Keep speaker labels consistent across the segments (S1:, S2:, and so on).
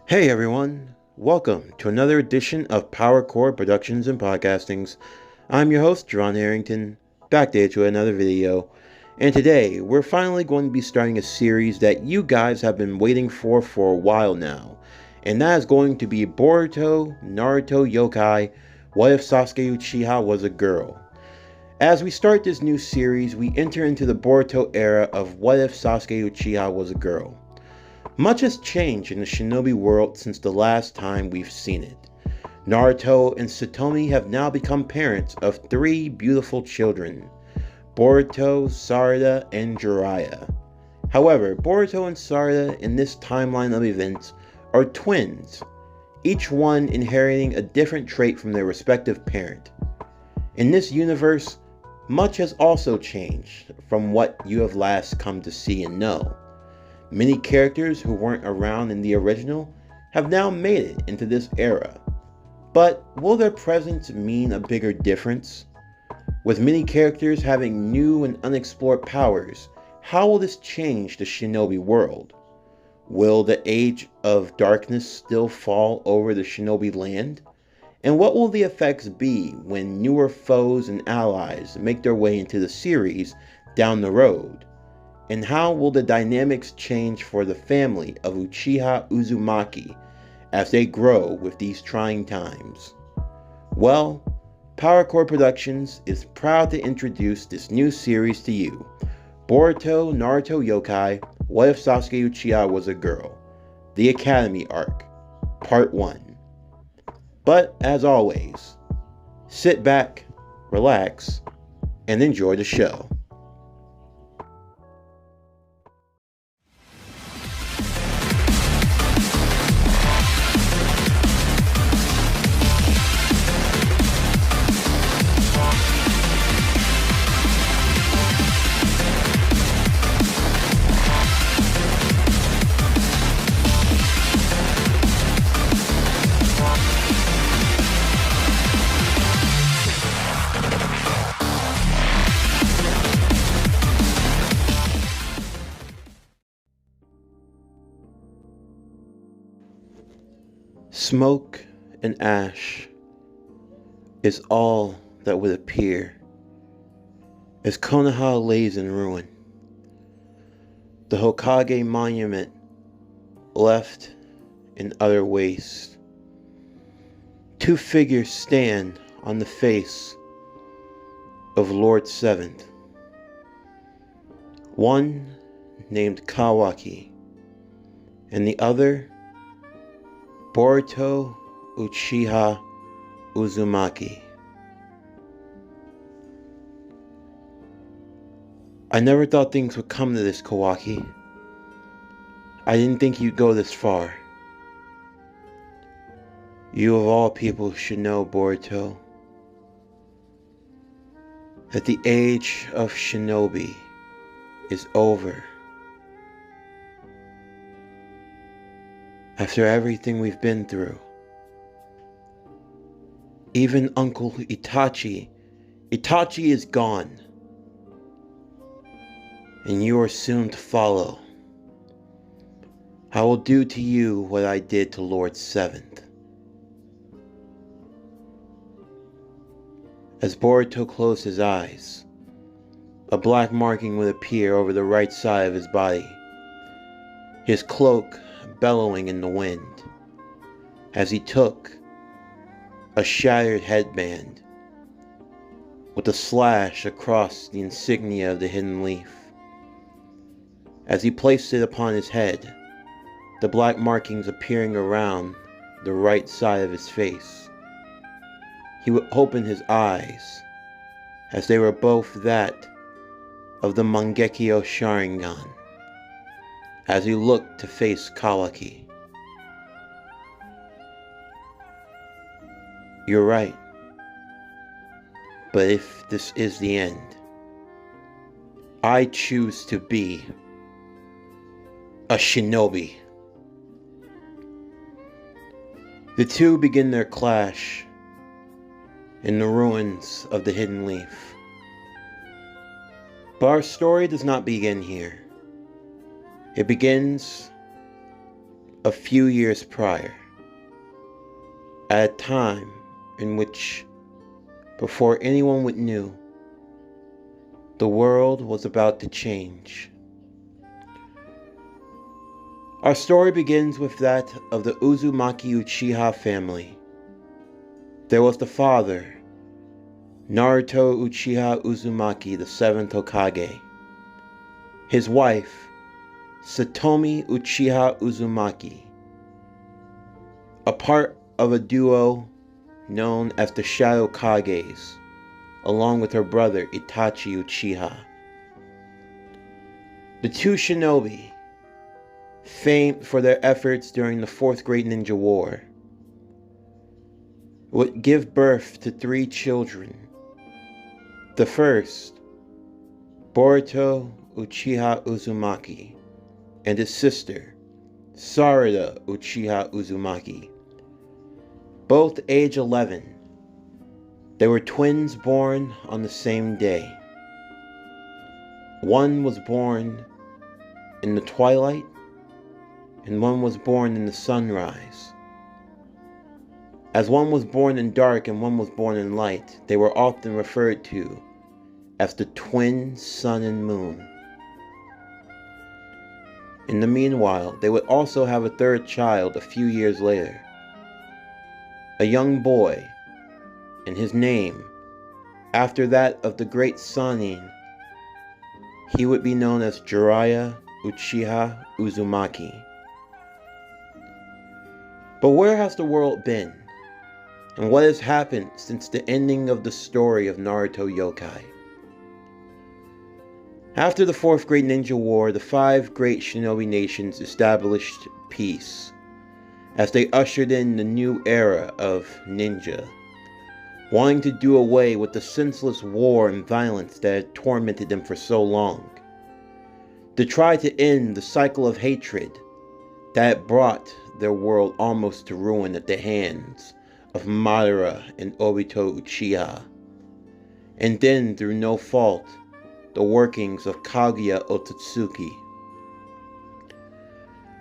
S1: Hey everyone, welcome to another edition of Power Core Productions and Podcastings. I'm your host, John Harrington, back there to another video, and today we're finally going to be starting a series that you guys have been waiting for a while now, and that is going to be Boruto, Naruto, Yokai, What If Sasuke Uchiha Was a Girl? As we start this new series, we enter into the Boruto era of What If Sasuke Uchiha Was a Girl? Much has changed in the shinobi world since the last time we've seen it. Naruto and Satomi have now become parents of 3 beautiful children, Boruto, Sarada, and Jiraiya. However, Boruto and Sarada in this timeline of events are twins, each one inheriting a different trait from their respective parent. In this universe, much has also changed from what you have last come to see and know. Many characters who weren't around in the original have now made it into this era. But will their presence mean a bigger difference? With many characters having new and unexplored powers, how will this change the shinobi world? Will the Age of Darkness still fall over the shinobi land? And what will the effects be when newer foes and allies make their way into the series down the road? And how will the dynamics change for the family of Uchiha Uzumaki as they grow with these trying times? Well, Power Core Productions is proud to introduce this new series to you, Boruto Naruto Yokai, What If Sasuke Uchiha Was a Girl? The Acedemy Arc, Part 1. But as always, sit back, relax, and enjoy the show. Smoke and ash is all that would appear as Konoha lays in ruin. The Hokage monument left in utter waste. 2 figures stand on the face of Lord Seventh. One named Kawaki, and the other Boruto Uchiha Uzumaki. I never thought things would come to this, Kawaki. I didn't think you'd go this far. You of all people should know, Boruto, that the age of shinobi is over. After everything we've been through, even Uncle Itachi is gone, and you are soon to follow. I will do to you what I did to Lord Seventh. As Boruto closed his eyes, a black marking would appear over the right side of his body, his cloak bellowing in the wind, as he took a shattered headband with a slash across the insignia of the hidden leaf. As he placed it upon his head, the black markings appearing around the right side of his face, he would open his eyes, as they were both that of the Mangekyo Sharingan, as he looked to face Kawaki. You're right. But if this is the end, I choose to be a shinobi. The two begin their clash in the ruins of the Hidden Leaf. But our story does not begin here. It begins a few years prior, at a time in which, before anyone would knew, the world was about to change. Our story begins with that of the Uzumaki-Uchiha family. There was the father, Naruto Uchiha Uzumaki, the 7th Hokage. His wife, Satomi Uchiha Uzumaki, a part of a duo known as the Shadow Kages, along with her brother Itachi Uchiha. The two shinobi, famed for their efforts during the Fourth Great Ninja War, would give birth to 3 children. The first, Boruto Uchiha Uzumaki, and his sister, Sarada Uchiha Uzumaki, both age 11. They were twins born on the same day. One was born in the twilight, and one was born in the sunrise. As one was born in dark and one was born in light, they were often referred to as the twin sun and moon. In the meanwhile, they would also have a third child a few years later, a young boy, and his name, after that of the great Sanin, he would be known as Jiraiya Uchiha Uzumaki. But where has the world been? And what has happened since the ending of the story of Naruto Yokai? After the Fourth Great Ninja War, the 5 great shinobi nations established peace as they ushered in the new era of ninja, wanting to do away with the senseless war and violence that had tormented them for so long, to try to end the cycle of hatred that had brought their world almost to ruin at the hands of Madara and Obito Uchiha, and then, through no fault, the workings of Kaguya Otsutsuki.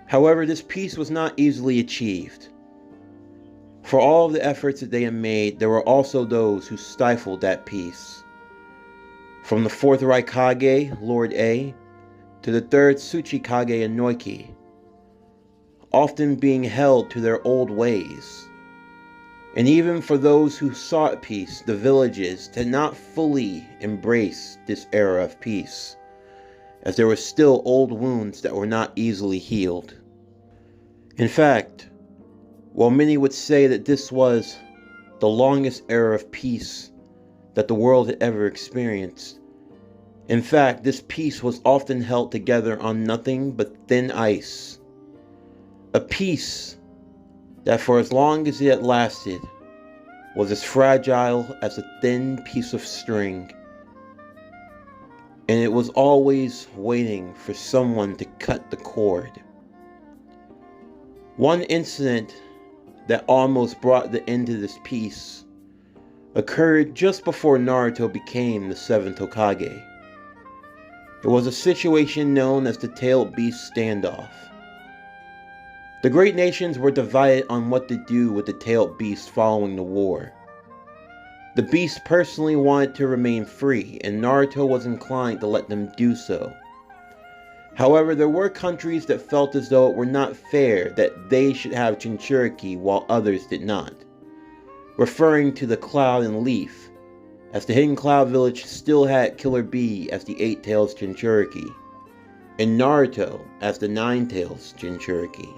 S1: However, this peace was not easily achieved. For all of the efforts that they had made, there were also those who stifled that peace. From the 4th Raikage, Lord A, to the 3rd Tsuchikage Inoki, often being held to their old ways. And even for those who sought peace, the villages did not fully embrace this era of peace, as there were still old wounds that were not easily healed. In fact, while many would say that this was the longest era of peace that the world had ever experienced, in fact, this peace was often held together on nothing but thin ice. A peace that for as long as it had lasted was as fragile as a thin piece of string, and it was always waiting for someone to cut the cord. One incident that almost brought the end to this peace occurred just before Naruto became the 7th Hokage. It was a situation known as the Tailed Beast standoff. The great nations were divided on what to do with the Tailed Beast following the war. The beast personally wanted to remain free, and Naruto was inclined to let them do so. However, there were countries that felt as though it were not fair that they should have Jinchuriki while others did not, referring to the Cloud and Leaf, as the Hidden Cloud Village still had Killer Bee as the 8 Tails Jinchuriki, and Naruto as the 9 Tails Jinchuriki.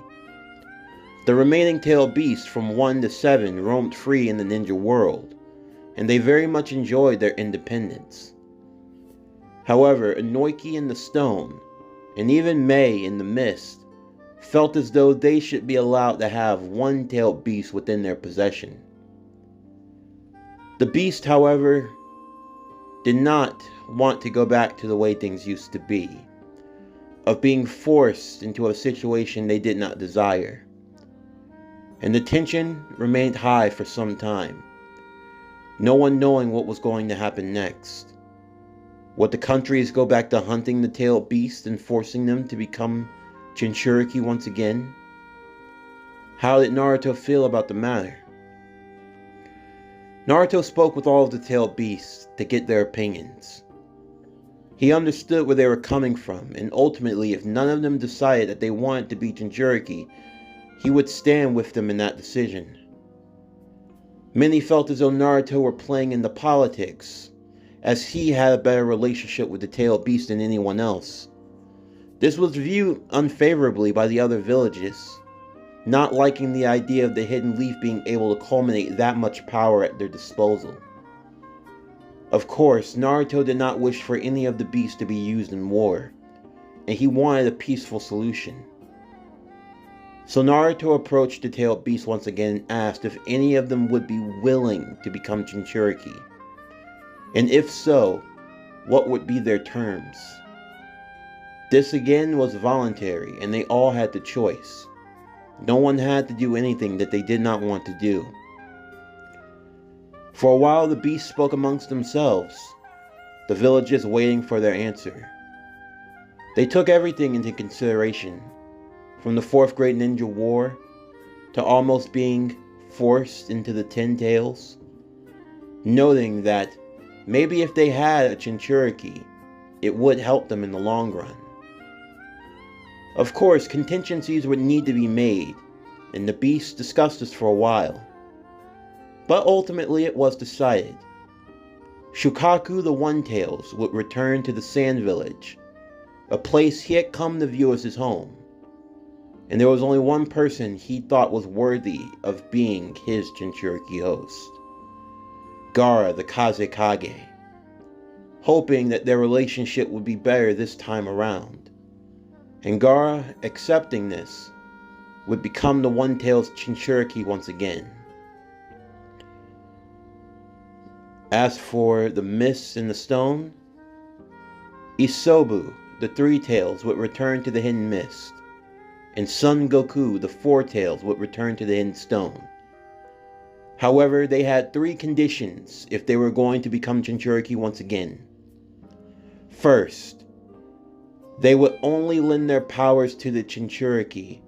S1: The remaining tailed beasts from 1 to 7 roamed free in the ninja world, and they very much enjoyed their independence. However, Inoki in the Stone, and even Mei in the Mist, felt as though they should be allowed to have 1-tailed beast within their possession. The beast, however, did not want to go back to the way things used to be, of being forced into a situation they did not desire. And the tension remained high for some time, no one knowing what was going to happen next. Would the countries go back to hunting the tailed beast and forcing them to become Jinchuriki once again? How did Naruto feel about the matter? Naruto spoke with all of the tailed beasts to get their opinions. He understood where they were coming from, and ultimately, if none of them decided that they wanted to be Jinchuriki, he would stand with them in that decision. Many felt as though Naruto were playing into politics, as he had a better relationship with the tailed beast than anyone else. This was viewed unfavorably by the other villages, not liking the idea of the Hidden Leaf being able to culminate that much power at their disposal. Of course, Naruto did not wish for any of the beasts to be used in war, and he wanted a peaceful solution. So Naruto approached the tailed beast once again and asked if any of them would be willing to become Jinchuriki, and if so, what would be their terms. This again was voluntary, and they all had the choice. No one had to do anything that they did not want to do. For a while the beasts spoke amongst themselves, the villagers waiting for their answer. They took everything into consideration, from the 4th grade ninja war, to almost being forced into the 10 tails, noting that maybe if they had a Jinchuriki, it would help them in the long run. Of course, contingencies would need to be made, and the beasts discussed this for a while. But ultimately it was decided. Shukaku the One-Tails would return to the Sand Village, a place he had come to view as his home. And there was only one person he thought was worthy of being his Jinchuriki host. Gaara the Kazekage, hoping that their relationship would be better this time around. And Gaara, accepting this, would become the One-Tails Jinchuriki once again. As for the Mist and the Stone, Isobu, the 3 Tails, would return to the Hidden Mist, and Son Goku, the 4 Tails, would return to the Hidden Stone. However, they had 3 conditions if they were going to become Jinchuriki once again. First, they would only lend their powers to the Jinchuriki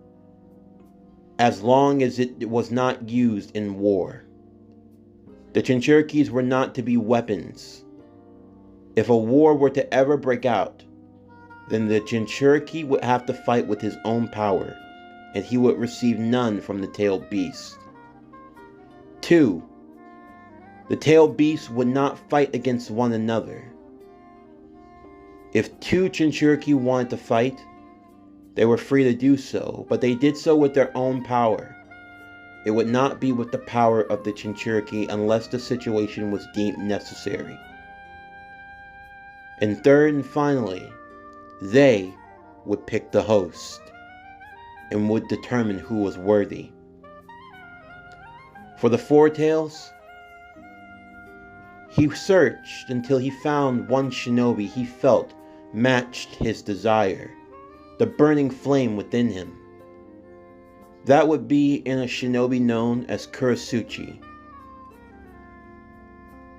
S1: as long as it was not used in war. The Jinchurikis were not to be weapons. If a war were to ever break out, then the Jinchuriki would have to fight with his own power, and he would receive none from the tailed beast. 2. The tailed beasts would not fight against one another. If 2 Jinchuriki wanted to fight, they were free to do so, but they did so with their own power. It would not be with the power of the Jinchuriki unless the situation was deemed necessary. And third and finally, they would pick the host and would determine who was worthy. For the 4 Tails, he searched until he found one shinobi he felt matched his desire, the burning flame within him. That would be in a shinobi known as Kurasuchi,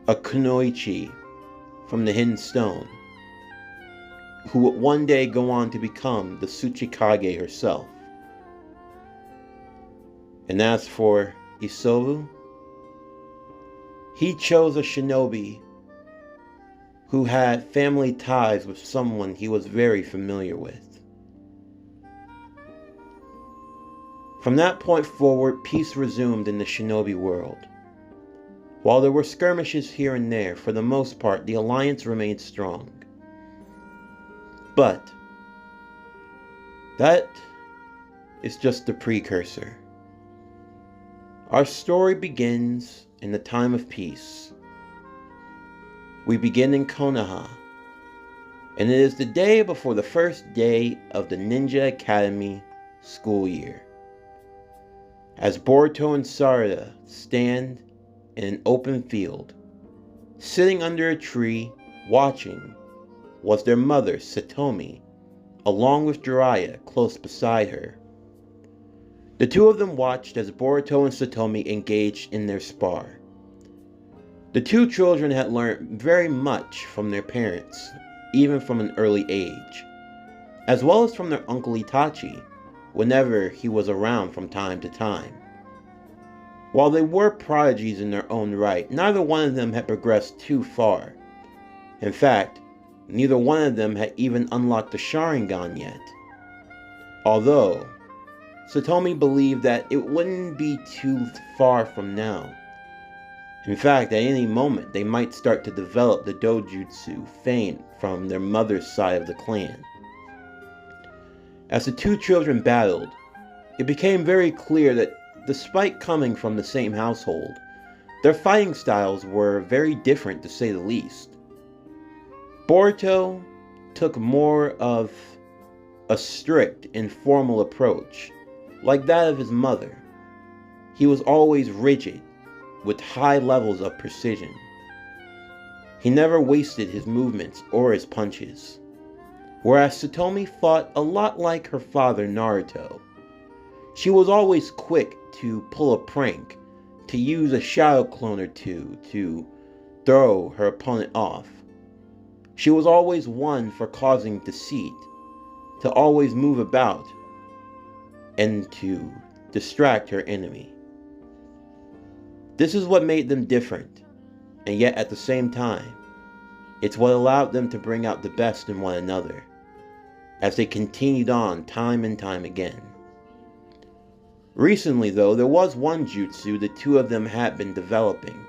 S1: a kunoichi from the Hidden Stone, who would one day go on to become the Tsuchikage herself. And as for Isobu, he chose a shinobi who had family ties with someone he was very familiar with. From that point forward, peace resumed in the shinobi world. While there were skirmishes here and there, for the most part, the alliance remained strong. But that is just the precursor. Our story begins in the time of peace. We begin in Konoha, and it is the day before the first day of the Ninja Academy school year. As Boruto and Sarada stand in an open field, sitting under a tree, watching, was their mother, Satomi, along with Jiraiya close beside her. The two of them watched as Boruto and Satomi engaged in their spar. The two children had learned very much from their parents, even from an early age, as well as from their uncle Itachi, whenever he was around from time to time. While they were prodigies in their own right, neither one of them had progressed too far. In fact, neither one of them had even unlocked the Sharingan yet. Although, Satomi believed that it wouldn't be too far from now. In fact, at any moment they might start to develop the dojutsu famed from their mother's side of the clan. As the two children battled, it became very clear that despite coming from the same household, their fighting styles were very different to say the least. Boruto took more of a strict and formal approach, like that of his mother. He was always rigid, with high levels of precision. He never wasted his movements or his punches. Whereas Satomi fought a lot like her father Naruto. She was always quick to pull a prank, to use a shadow clone or two to throw her opponent off. She was always one for causing deceit, to always move about, and to distract her enemy. This is what made them different, and yet at the same time, it's what allowed them to bring out the best in one another, as they continued on time and time again. Recently though, there was one jutsu the two of them had been developing.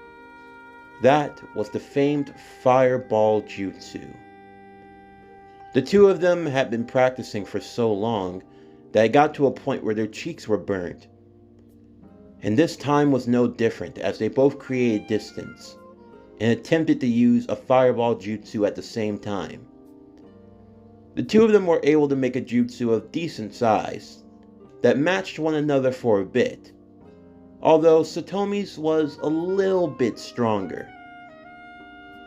S1: That was the famed Fireball Jutsu. The two of them had been practicing for so long that it got to a point where their cheeks were burnt. And this time was no different, as they both created distance and attempted to use a Fireball Jutsu at the same time. The two of them were able to make a jutsu of decent size that matched one another for a bit, although Satomi's was a little bit stronger.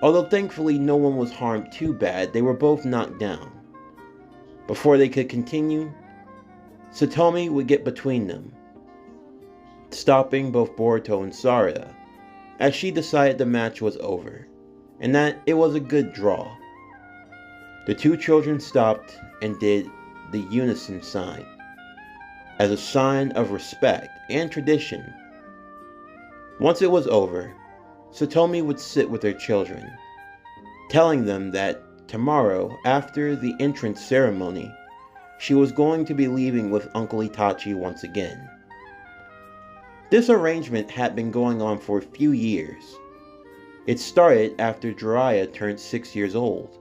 S1: Although thankfully no one was harmed too bad, they were both knocked down. Before they could continue, Satomi would get between them, stopping both Boruto and Sarada, as she decided the match was over, and that it was a good draw. The two children stopped and did the unison sign, as a sign of respect and tradition. Once it was over, Satomi would sit with her children, telling them that tomorrow, after the entrance ceremony, she was going to be leaving with Uncle Itachi once again. This arrangement had been going on for a few years. It started after Jiraiya turned 6 years old.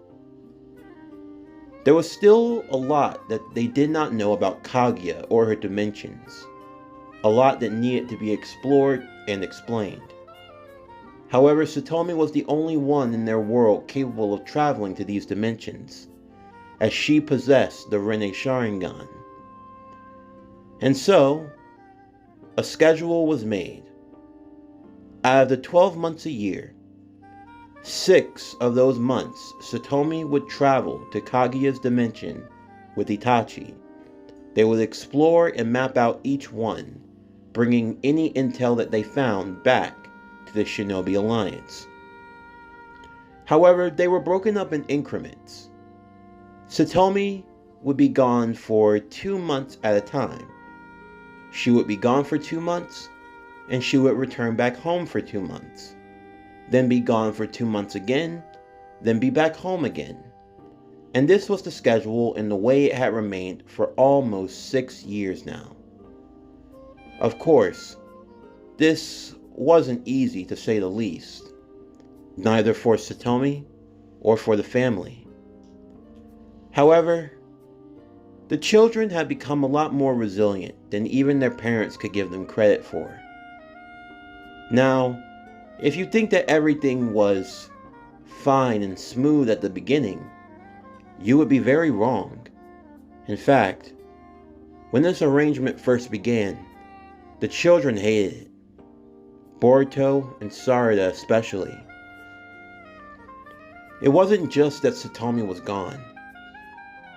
S1: There was still a lot that they did not know about Kaguya or her dimensions, a lot that needed to be explored and explained. However, Satomi was the only one in their world capable of traveling to these dimensions, as she possessed the Rinne Sharingan. And so, a schedule was made. Out of the 12 months a year, 6 of those months, Satomi would travel to Kaguya's dimension with Itachi. They would explore and map out each one, bringing any intel that they found back to the Shinobi Alliance. However, they were broken up in increments. Satomi would be gone for 2 months at a time. She would be gone for 2 months, and she would return back home for 2 months. Then be gone for 2 months again, then be back home again. And this was the schedule and the way it had remained for almost 6 years now. Of course, this wasn't easy to say the least, neither for Satomi or for the family. However, the children had become a lot more resilient than even their parents could give them credit for. Now, if you think that everything was fine and smooth at the beginning, you would be very wrong. In fact, when this arrangement first began, the children hated it. Boruto and Sarada especially. It wasn't just that Satomi was gone,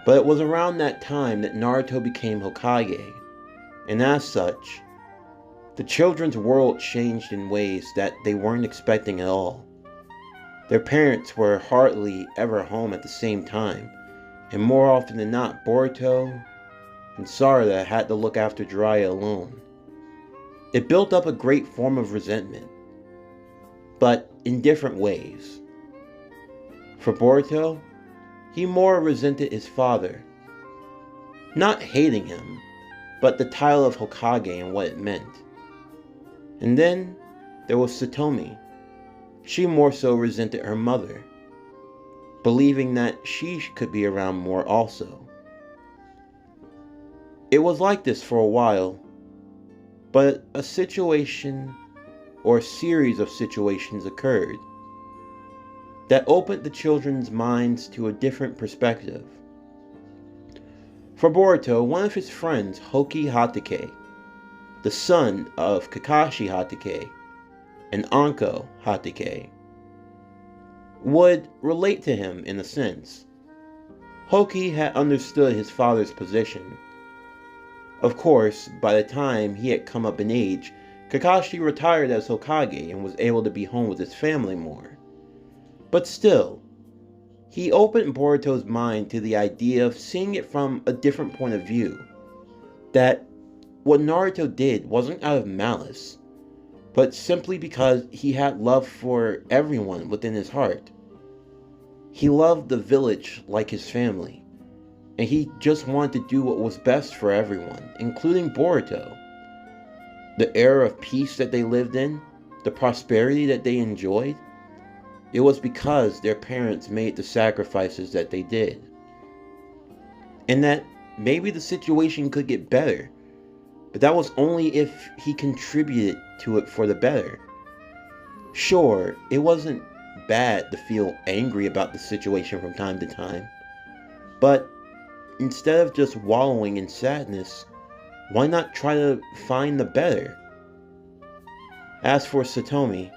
S1: but it was around that time that Naruto became Hokage, and as such, the children's world changed in ways that they weren't expecting at all. Their parents were hardly ever home at the same time, and more often than not, Boruto and Sarada had to look after Jiraiya alone. It built up a great form of resentment, but in different ways. For Boruto, he more resented his father, not hating him, but the title of Hokage and what it meant. And then there was Satomi. She more so resented her mother, believing that she could be around more also. It was like this for a while, but a situation or a series of situations occurred that opened the children's minds to a different perspective. For Boruto, one of his friends, Hoki Hatake, the son of Kakashi Hatake and Anko Hatake, would relate to him in a sense. Hoki had understood his father's position. Of course, by the time he had come up in age, Kakashi retired as Hokage and was able to be home with his family more. But still, he opened Boruto's mind to the idea of seeing it from a different point of view. That what Naruto did wasn't out of malice, but simply because he had love for everyone within his heart. He loved the village like his family, and he just wanted to do what was best for everyone, including Boruto. The era of peace that they lived in, the prosperity that they enjoyed, it was because their parents made the sacrifices that they did. And that maybe the situation could get better, but that was only if he contributed to it for the better. Sure, it wasn't bad to feel angry about the situation from time to time, but instead of just wallowing in sadness, why not try to find the better? As for Satomi,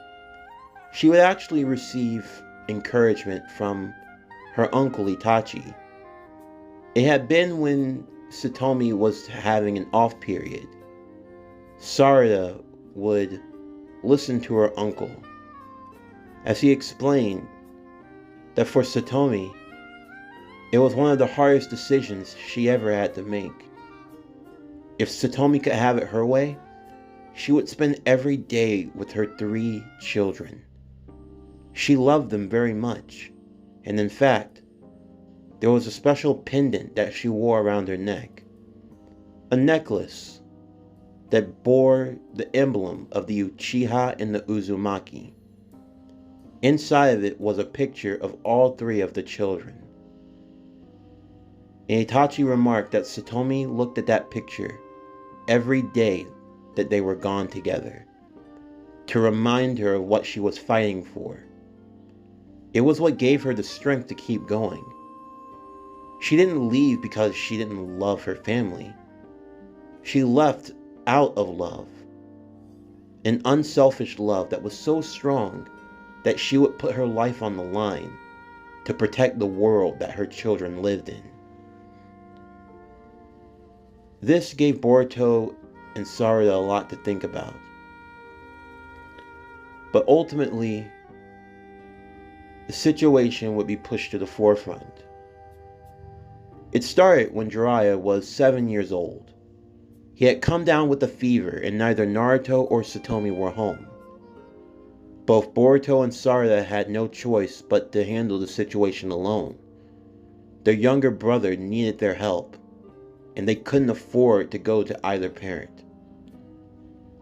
S1: she would actually receive encouragement from her uncle Itachi. It had been when Satomi was having an off period. Sarada would listen to her uncle as he explained that for Satomi, it was one of the hardest decisions she ever had to make. If Satomi could have it her way, she would spend every day with her 3 children. She loved them very much, and in fact, there was a special pendant that she wore around her neck. A necklace that bore the emblem of the Uchiha and the Uzumaki. Inside of it was a picture of all 3 of the children. And Itachi remarked that Satomi looked at that picture every day that they were gone together, to remind her of what she was fighting for. It was what gave her the strength to keep going. She didn't leave because she didn't love her family. She left out of love. An unselfish love that was so strong that she would put her life on the line to protect the world that her children lived in. This gave Boruto and Sarada a lot to think about. But ultimately, the situation would be pushed to the forefront. It started when Jiraiya was 7 years old. He had come down with a fever and neither Naruto or Satomi were home. Both Boruto and Sarada had no choice but to handle the situation alone. Their younger brother needed their help, and they couldn't afford to go to either parent.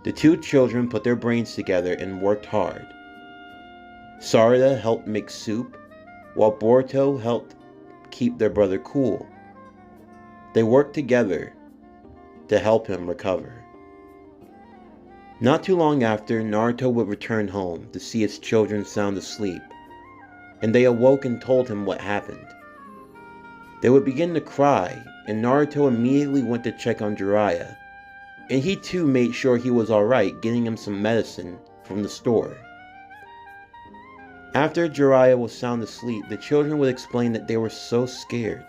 S1: The 2 children put their brains together and worked hard. Sarada helped make soup, while Boruto helped keep their brother cool. They worked together to help him recover. Not too long after, Naruto would return home to see his children sound asleep, and they awoke and told him what happened. They would begin to cry, and Naruto immediately went to check on Jiraiya, and he too made sure he was alright, getting him some medicine from the store. After Jiraiya was sound asleep, the children would explain that they were so scared,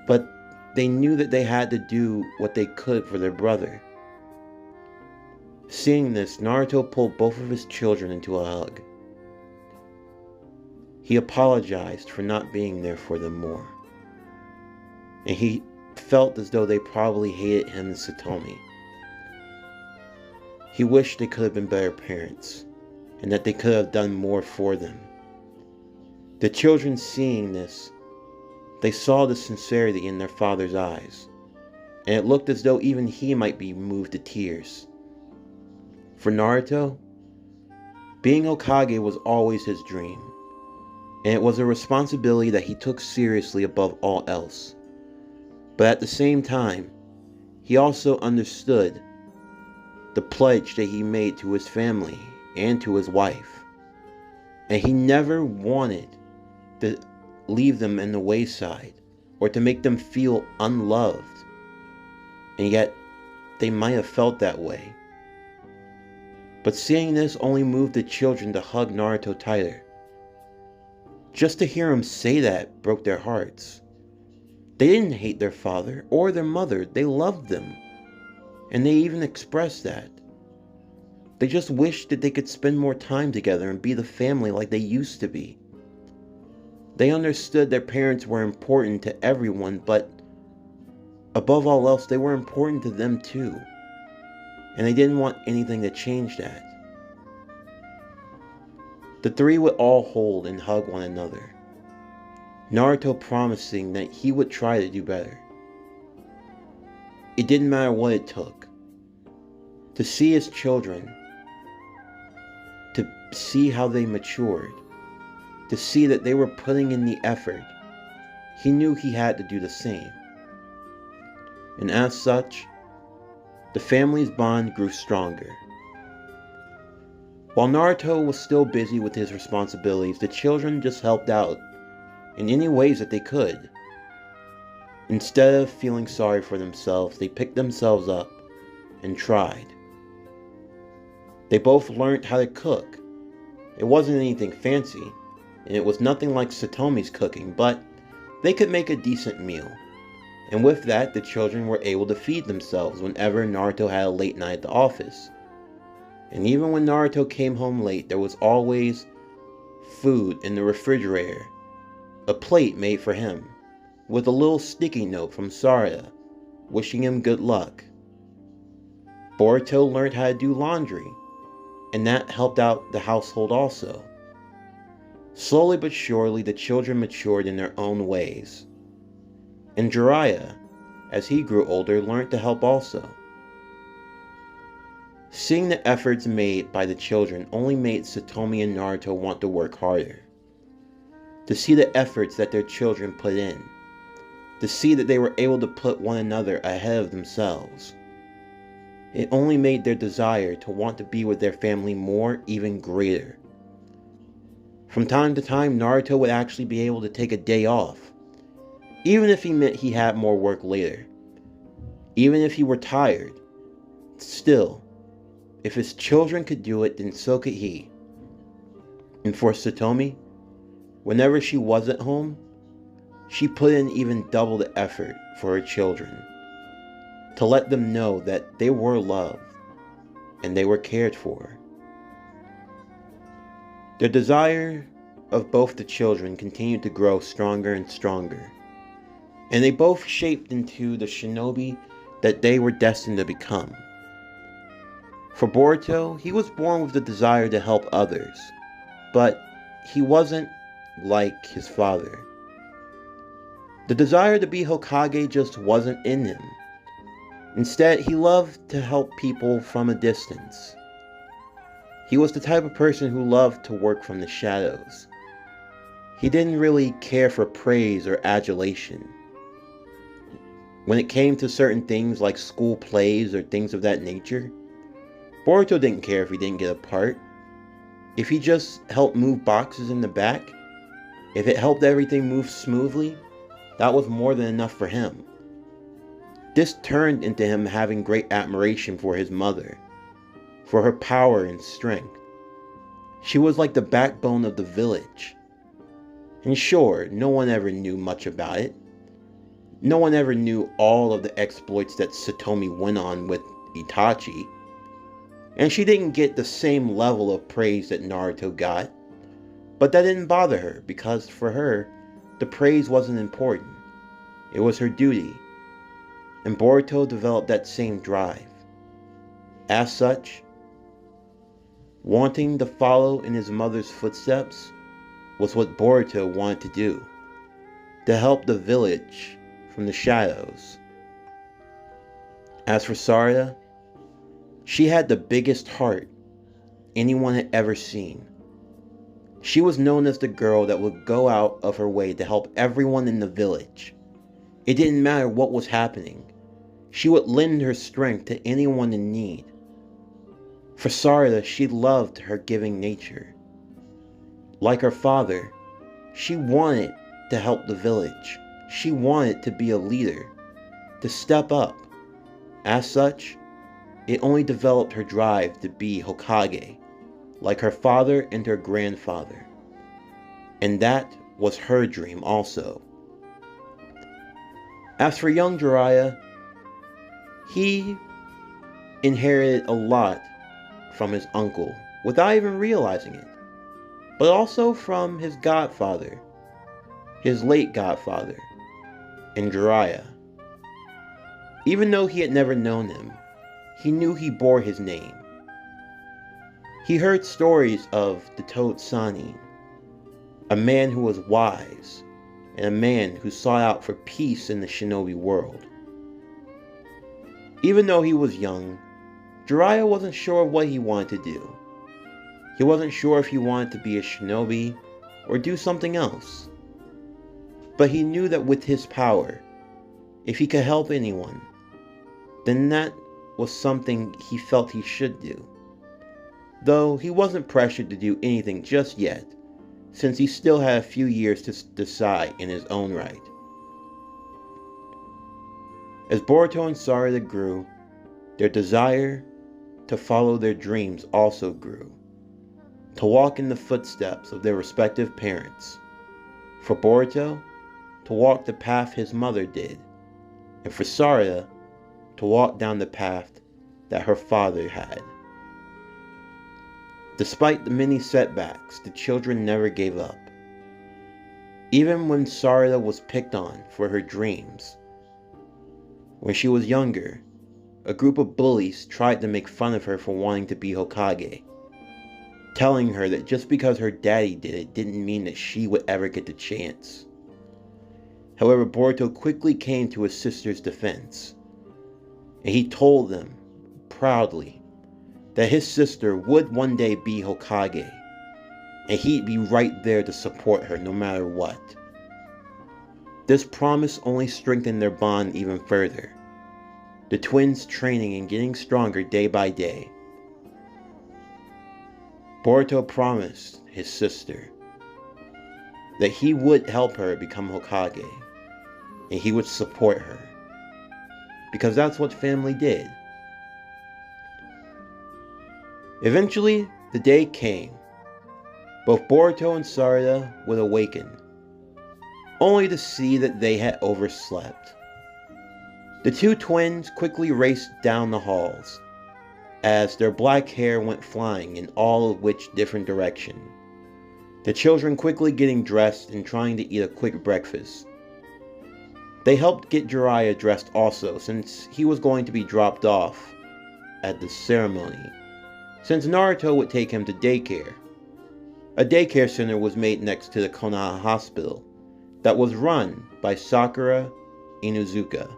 S1: but they knew that they had to do what they could for their brother. Seeing this, Naruto pulled both of his children into a hug. He apologized for not being there for them more. And he felt as though they probably hated him and Satomi. He wished they could have been better parents, and that they could have done more for them. The children, seeing this, they saw the sincerity in their father's eyes, and it looked as though even he might be moved to tears. For Naruto, being Hokage was always his dream, and it was a responsibility that he took seriously above all else. But at the same time, he also understood the pledge that he made to his family and to his wife, and he never wanted to leave them in the wayside or to make them feel unloved, and yet they might have felt that way. But seeing this only moved the children to hug Naruto tighter. Just to hear him say that broke their hearts. They didn't hate their father or their mother, they loved them, and they even expressed that. They just wished that they could spend more time together and be the family like they used to be. They understood their parents were important to everyone, but above all else, they were important to them too. And they didn't want anything to change that. The three would all hold and hug one another, Naruto promising that he would try to do better. It didn't matter what it took. To see his children, to see how they matured, to see that they were putting in the effort, he knew he had to do the same. And as such, the family's bond grew stronger. While Naruto was still busy with his responsibilities, the children just helped out in any ways that they could. Instead of feeling sorry for themselves, they picked themselves up and tried. They both learned how to cook. It wasn't anything fancy, and it was nothing like Satomi's cooking, but they could make a decent meal. And with that, the children were able to feed themselves whenever Naruto had a late night at the office. And even when Naruto came home late, there was always food in the refrigerator, a plate made for him, with a little sticky note from Sarada, wishing him good luck. Boruto learned how to do laundry, and that helped out the household also. Slowly but surely, the children matured in their own ways. And Jiraiya, as he grew older, learned to help also. Seeing the efforts made by the children only made Satomi and Naruto want to work harder. To see the efforts that their children put in. To see that they were able to put one another ahead of themselves. It only made their desire to want to be with their family more even greater. From time to time, Naruto would actually be able to take a day off, even if he meant he had more work later. Even if he were tired. Still, if his children could do it, then so could he. And for Satomi, whenever she was at home, she put in even double the effort for her children, to let them know that they were loved and they were cared for. The desire of both the children continued to grow stronger and stronger, and they both shaped into the shinobi that they were destined to become. For Boruto, he was born with the desire to help others, but he wasn't like his father. The desire to be Hokage just wasn't in him. Instead, he loved to help people from a distance. He was the type of person who loved to work from the shadows. He didn't really care for praise or adulation. When it came to certain things like school plays or things of that nature, Boruto didn't care if he didn't get a part. If he just helped move boxes in the back, if it helped everything move smoothly, that was more than enough for him. This turned into him having great admiration for his mother, for her power and strength. She was like the backbone of the village. And sure, no one ever knew much about it. No one ever knew all of the exploits that Satomi went on with Itachi. And she didn't get the same level of praise that Naruto got. But that didn't bother her, because for her, the praise wasn't important. It was her duty. and Boruto developed that same drive. As such, wanting to follow in his mother's footsteps was what Boruto wanted to do, to help the village from the shadows. As for Sarada, she had the biggest heart anyone had ever seen. She was known as the girl that would go out of her way to help everyone in the village. It didn't matter what was happening. She would lend her strength to anyone in need. For Sarada, she loved her giving nature. Like her father, she wanted to help the village. She wanted to be a leader, to step up. As such, it only developed her drive to be Hokage, like her father and her grandfather. And that was her dream also. As for young Jiraiya, he inherited a lot from his uncle without even realizing it, but also from his godfather, his late godfather, and Jiraiya. Even though he had never known him, he knew he bore his name. He heard stories of the Toad Sanin, a man who was wise, and a man who sought out for peace in the shinobi world. Even though he was young, Jiraiya wasn't sure of what he wanted to do. He wasn't sure if he wanted to be a shinobi or do something else. But he knew that with his power, if he could help anyone, then that was something he felt he should do. Though he wasn't pressured to do anything just yet, since he still had a few years to decide in his own right. As Boruto and Sarada grew, their desire to follow their dreams also grew, to walk in the footsteps of their respective parents. For Boruto, to walk the path his mother did, and for Sarada, to walk down the path that her father had. Despite the many setbacks, the children never gave up. Even when Sarada was picked on for her dreams. When she was younger, a group of bullies tried to make fun of her for wanting to be Hokage, telling her that just because her daddy did it didn't mean that she would ever get the chance. However, Boruto quickly came to his sister's defense, and he told them, proudly, that his sister would one day be Hokage, and he'd be right there to support her no matter what. This promise only strengthened their bond even further, the twins training and getting stronger day by day. Boruto promised his sister that he would help her become Hokage, and he would support her, because that's what family did. Eventually, the day came. Both Boruto and Sarada would awaken, only to see that they had overslept. The two twins quickly raced down the halls, as their black hair went flying in all of which different direction. The children quickly getting dressed and trying to eat a quick breakfast. They helped get Jiraiya dressed also, since he was going to be dropped off at the ceremony, since Naruto would take him to daycare. A daycare center was made next to the Konoha hospital that was run by Sakura Inuzuka.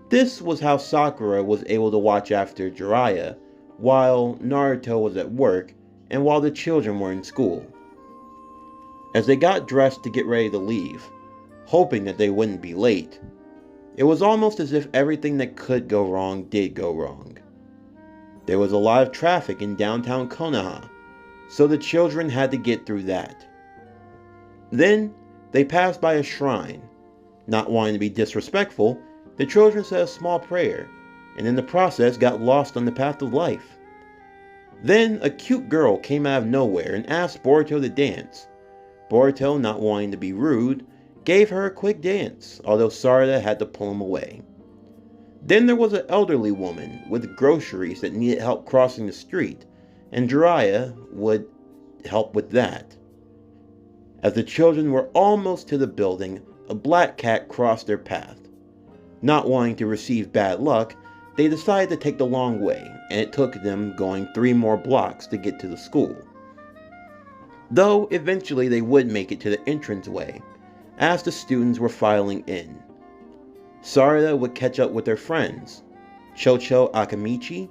S1: This was how Sakura was able to watch after Jiraiya while Naruto was at work and while the children were in school. As they got dressed to get ready to leave, hoping that they wouldn't be late, it was almost as if everything that could go wrong did go wrong. There was a lot of traffic in downtown Konoha, so the children had to get through that. Then, they passed by a shrine. Not wanting to be disrespectful, the children said a small prayer, and in the process got lost on the path of life. Then, a cute girl came out of nowhere and asked Boruto to dance. Boruto, not wanting to be rude, gave her a quick dance, although Sarada had to pull him away. Then there was an elderly woman with groceries that needed help crossing the street, and Jiraiya would help with that. As the children were almost to the building, a black cat crossed their path. Not wanting to receive bad luck, they decided to take the long way, and it took them going 3 more blocks to get to the school. Though eventually they would make it to the entranceway, as the students were filing in. Sarada would catch up with her friends, Chocho Akamichi,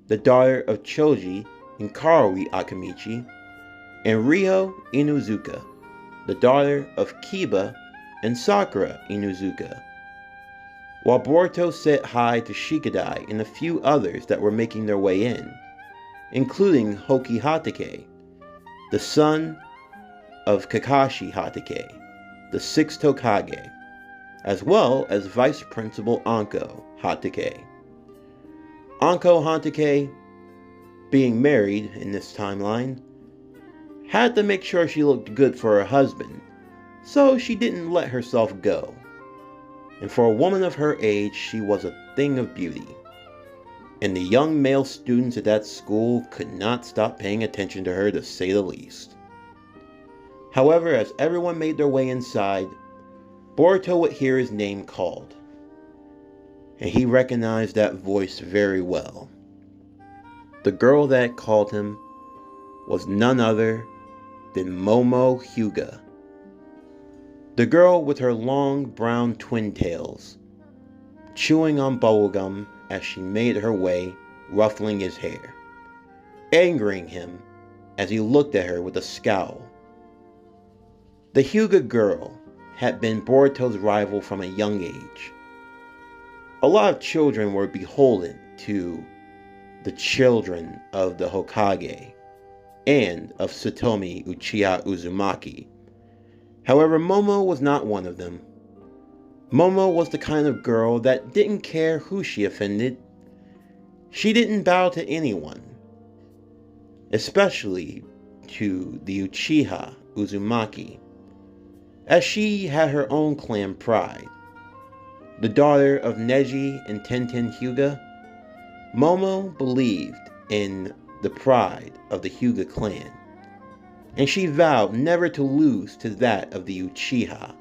S1: the daughter of Choji and Karui Akamichi, and Ryo Inuzuka, the daughter of Kiba and Sakura Inuzuka. While Boruto said hi to Shikadai and a few others that were making their way in, including Hoki Hatake, the son of Kakashi Hatake, the 6th Hokage, as well as Vice Principal Anko Hatake. Anko Hatake, being married in this timeline, had to make sure she looked good for her husband, so she didn't let herself go. And for a woman of her age, she was a thing of beauty. And the young male students at that school could not stop paying attention to her, to say the least. However, as everyone made their way inside, Boruto would hear his name called, and he recognized that voice very well. The girl that called him was none other than Momo Hyuga. The girl with her long brown twin tails, chewing on bubblegum as she made her way, ruffling his hair, angering him as he looked at her with a scowl. The Hyuga girl had been Boruto's rival from a young age. A lot of children were beholden to the children of the Hokage and of Satomi Uchiha Uzumaki. However, Momo was not one of them. Momo was the kind of girl that didn't care who she offended. She didn't bow to anyone, especially to the Uchiha Uzumaki, as she had her own clan pride. The daughter of Neji and Tenten Hyuga, Momo believed in the pride of the Hyuga clan, and she vowed never to lose to that of the Uchiha,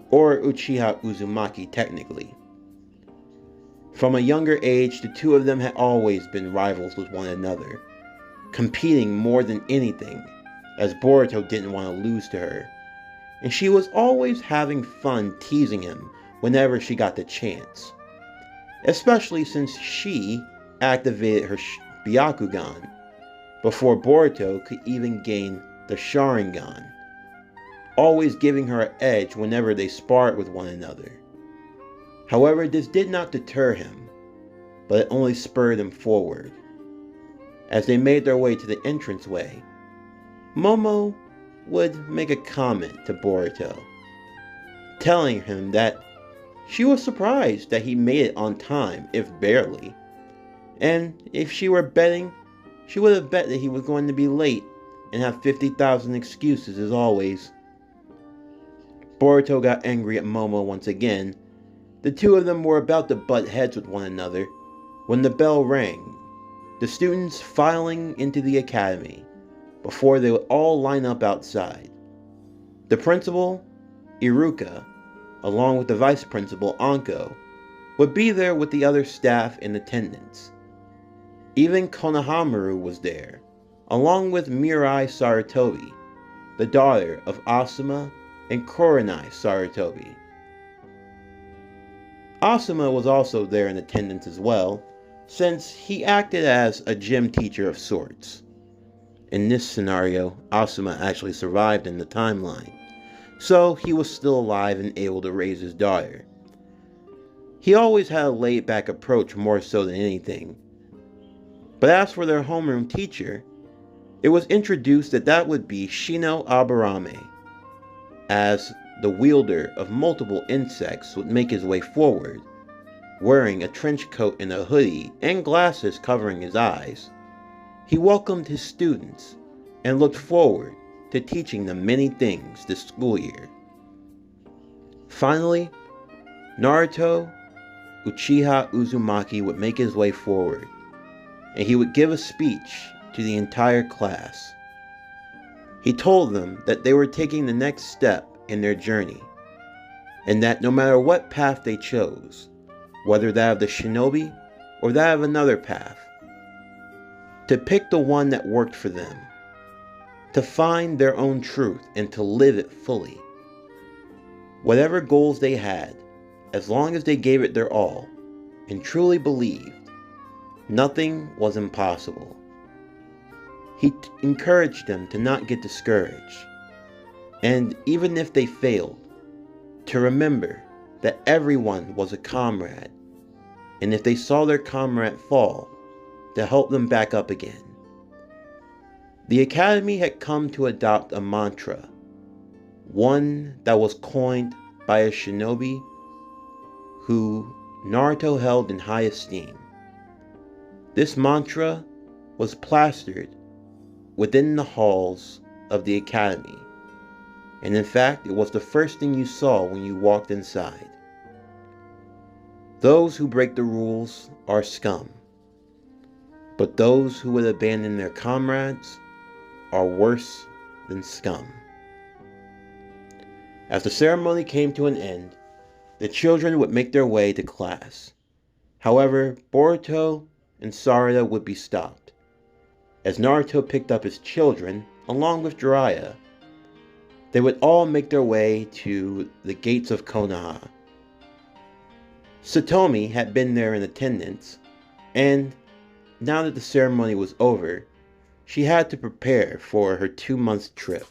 S1: or Uchiha Uzumaki technically. From a younger age, the two of them had always been rivals with one another, competing more than anything, as Boruto didn't want to lose to her, and she was always having fun teasing him whenever she got the chance, especially since she activated her Byakugan before Boruto could even gain the Sharingan, always giving her an edge whenever they sparred with one another. However, this did not deter him, but it only spurred him forward. As they made their way to the entranceway, Momo would make a comment to Boruto, telling him that she was surprised that he made it on time, if barely, and if she were betting, she would have bet that he was going to be late and have 50,000 excuses as always. Boruto got angry at Momo once again. The two of them were about to butt heads with one another when the bell rang, the students filing into the academy before they would all line up outside. The principal, Iruka, along with the vice principal, Anko, would be there with the other staff in attendance. Even Konohamaru was there, along with Mirai Sarutobi, the daughter of Asuma and Kurenai Sarutobi. Asuma was also there in attendance as well, since he acted as a gym teacher of sorts. In this scenario, Asuma actually survived in the timeline, so he was still alive and able to raise his daughter. He always had a laid-back approach more so than anything. But as for their homeroom teacher, it was introduced that that would be Shino Aburame, as the wielder of multiple insects would make his way forward, wearing a trench coat and a hoodie and glasses covering his eyes. He welcomed his students and looked forward to teaching them many things this school year. Finally, Naruto Uchiha Uzumaki would make his way forward, and he would give a speech to the entire class. He told them that they were taking the next step in their journey, and that no matter what path they chose, whether that of the shinobi or that of another path, to pick the one that worked for them, to find their own truth and to live it fully. Whatever goals they had, as long as they gave it their all and truly believed, nothing was impossible. He encouraged them to not get discouraged, and even if they failed, to remember that everyone was a comrade, and if they saw their comrade fall, to help them back up again. The Academy had come to adopt a mantra, one that was coined by a shinobi who Naruto held in high esteem. This mantra was plastered within the halls of the Academy, and in fact, it was the first thing you saw when you walked inside. Those who break the rules are scum, but those who would abandon their comrades are worse than scum. As the ceremony came to an end, the children would make their way to class. However, Boruto and Sarada would be stopped, as Naruto picked up his children along with Jiraiya. They would all make their way to the gates of Konoha. Satomi had been there in attendance, and now that the ceremony was over, she had to prepare for her 2-month trip.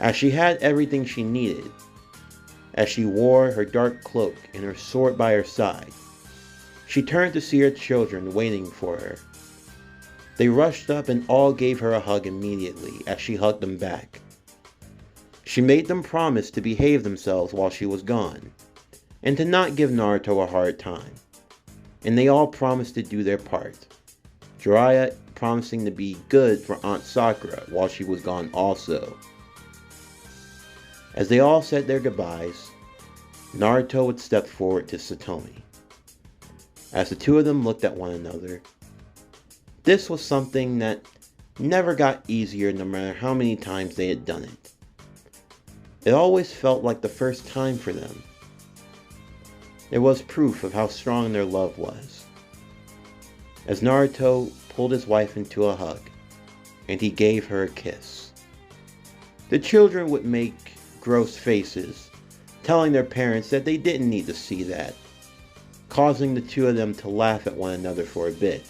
S1: As she had everything she needed, as she wore her dark cloak and her sword by her side, she turned to see her children waiting for her. They rushed up and all gave her a hug immediately as she hugged them back. She made them promise to behave themselves while she was gone, and to not give Naruto a hard time, and they all promised to do their part. Jiraiya promising to be good for Aunt Sakura while she was gone also. As they all said their goodbyes, Naruto would step forward to Satomi. As the two of them looked at one another, this was something that never got easier no matter how many times they had done it. It always felt like the first time for them. It was proof of how strong their love was. As Naruto pulled his wife into a hug, and he gave her a kiss. The children would make gross faces, telling their parents that they didn't need to see that, causing the two of them to laugh at one another for a bit.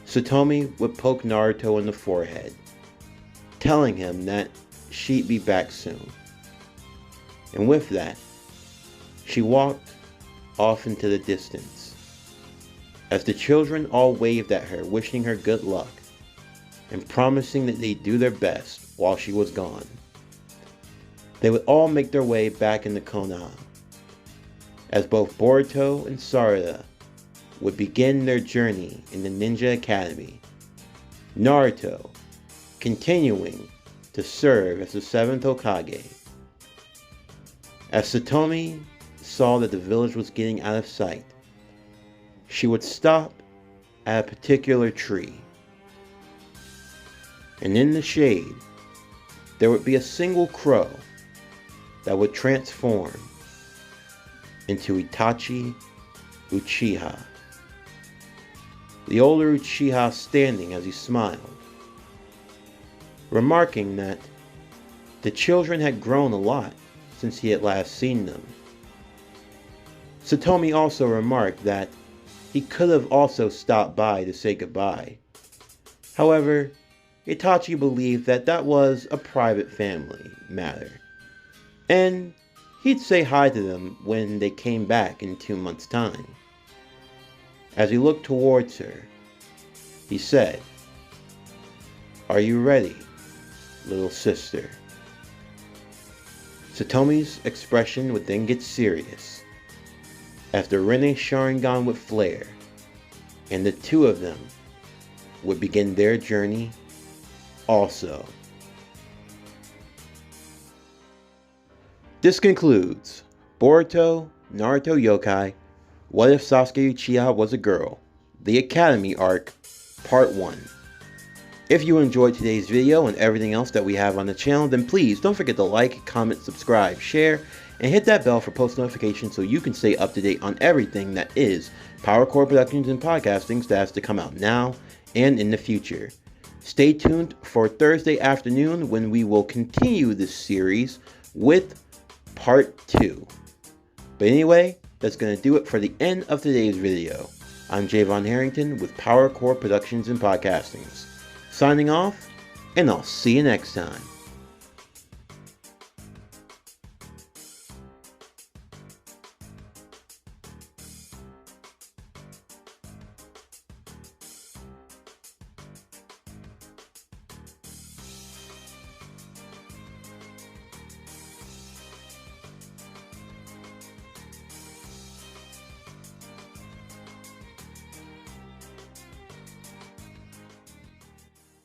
S1: Satomi would poke Naruto in the forehead, telling him that she'd be back soon. And with that, she walked off into the distance, as the children all waved at her, wishing her good luck, and promising that they'd do their best while she was gone. They would all make their way back into Konoha, as both Boruto and Sarada would begin their journey in the Ninja Academy, Naruto continuing to serve as the 7th Hokage. As Satomi saw that the village was getting out of sight, she would stop at a particular tree, and in the shade there would be a single crow that would transform into Itachi-Uchiha. The older Uchiha standing as he smiled, remarking that the children had grown a lot since he had last seen them. Satomi also remarked that he could have also stopped by to say goodbye. However, Itachi believed that that was a private family matter, and he'd say hi to them when they came back in 2 months' time. As he looked towards her, he said, "Are you ready, little sister?" Satomi's expression would then get serious, as the Rinne Sharingan would flare, and the two of them would begin their journey also. This concludes Boruto, Naruto Yokai, What If Saskue Uchiha Was a Girl? The Academy Arc, Part 1. If you enjoyed today's video and everything else that we have on the channel, then please don't forget to like, comment, subscribe, share, and hit that bell for post notifications so you can stay up to date on everything that is PowerCore Productions and Podcasting that has to come out now and in the future. Stay tuned for Thursday afternoon when we will continue this series with part 2. But anyway, that's going to do it for the end of today's video. I'm Javon Harrington with PowerCore Productions and Podcasting, signing off, and I'll see you next time.